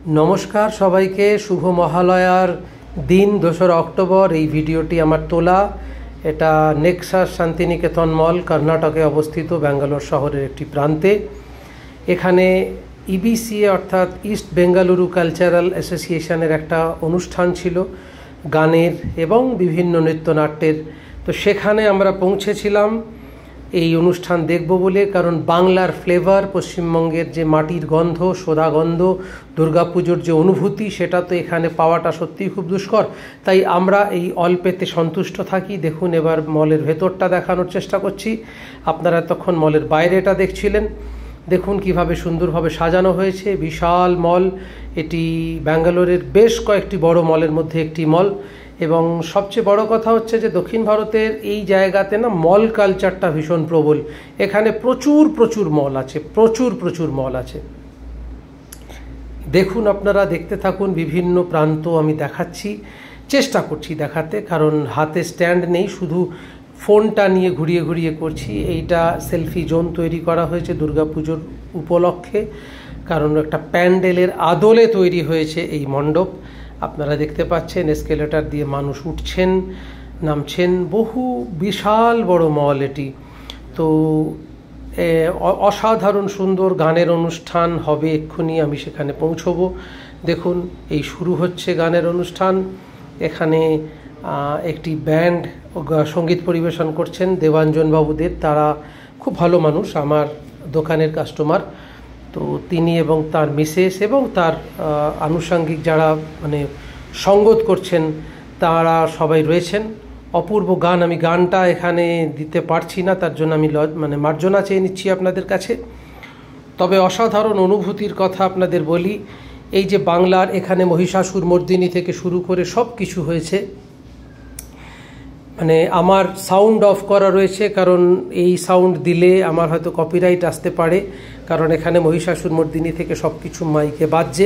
নমস্কার সবাইকে, শুভ মহালয়ার দিন 2রা অক্টোবর। এই ভিডিওটি আমার তোলা। এটা নেক্সাস শান্তিনিকেতন মল, কর্ণাটকে অবস্থিত, ব্যাঙ্গালোর শহরের একটি প্রান্তে। এখানে ইবিসিএ অর্থাৎ ইস্ট বেঙ্গালুরু কালচারাল অ্যাসোসিয়েশনের একটা অনুষ্ঠান ছিল, গানের এবং বিভিন্ন নৃত্যনাট্যের। তো সেখানে আমরা পৌঁছেছিলাম এই অনুষ্ঠান দেখব বলে, কারণ বাংলার ফ্লেভার, পশ্চিমবঙ্গের যে মাটির গন্ধ, সোদা গন্ধ, দুর্গাপুজোর যে অনুভূতি, সেটা তো এখানে পাওয়াটা সত্যিই খুব দুষ্কর। তাই আমরা এই অল্পেতে সন্তুষ্ট থাকি। দেখুন, এবার মলের ভেতরটা দেখানোর চেষ্টা করছি। আপনারা তখন মলের বাইরেটা দেখছিলেন। দেখুন কিভাবে সুন্দরভাবে সাজানো হয়েছে, বিশাল মল। এটি ব্যাঙ্গালোরের বেশ কয়েকটি বড় মলের মধ্যে একটি মল। এবং সবচেয়ে বড় কথা হচ্ছে যে দক্ষিণ ভারতের এই জায়গাতে না মল কালচারটা ভীষণ প্রবল। এখানে প্রচুর মল আছে, প্রচুর মল আছে। দেখুন, আপনারা দেখতে থাকুন। বিভিন্ন প্রান্ত আমি দেখাচ্ছি, চেষ্টা করছি দেখাতে, কারণ হাতে স্ট্যান্ড নেই, শুধু ফোনটা নিয়ে ঘুরিয়ে করছি। এইটা সেলফি জোন তৈরি করা হয়েছে দুর্গাপুজোর উপলক্ষে, কারণ একটা প্যান্ডেলের আদলে তৈরি হয়েছে এই মণ্ডপ। আপনারা দেখতে পাচ্ছেন এসকেলেটর দিয়ে মানুষ উঠছেন, নামছেন। বিশাল বড় মল এটি। তো অসাধারণ সুন্দর গানের অনুষ্ঠান হবে এক্ষুনি, আমি সেখানে পৌঁছবো। দেখুন, এই শুরু হচ্ছে গানের অনুষ্ঠান। এখানে একটি ব্যান্ড সঙ্গীত পরিবেশন করছেন, দেবাঞ্জন বাবুদের। তারা খুব ভালো মানুষ, আমার দোকানের কাস্টমার। তো তিনি এবং তার মিসেস এবং তার আনুষঙ্গিক যারা সঙ্গত করছেন, তারা সবাই রয়েছেন। অপূর্ব গান। আমি গানটা এখানে দিতে পারছি না, তার জন্য আমি মার্জনা চেয়ে নিচ্ছি আপনাদের কাছে। তবে অসাধারণ অনুভূতির কথা আপনাদের বলি। এই যে বাংলার এখানে মহিষাসুর মর্দিনী থেকে শুরু করে সব কিছু হয়েছে। আমার সাউন্ড অফ করা রয়েছে, কারণ এই সাউন্ড দিলে আমার হয়তো কপিরাইট আসতে পারে, কারণ এখানে মহিষাসুর মর্দিনী থেকে সব কিছু মাইকে বাজছে।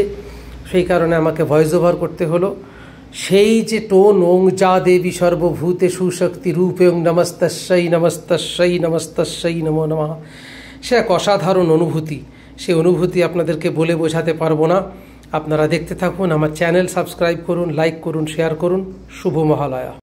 সেই কারণে আমাকে ভয়েস ওভার করতে হলো। সেই যে টোন, ওং যা দেবী সর্বভূতে সুশক্তি রূপে ওং নমস্তস্যৈ নমো নমঃ, সে এক অসাধারণ অনুভূতি। সেই অনুভূতি আপনাদেরকে বলে বোঝাতে পারবো না। আপনারা দেখতে থাকুন। আমার চ্যানেল সাবস্ক্রাইব করুন, লাইক করুন, শেয়ার করুন। শুভ মহালয়া।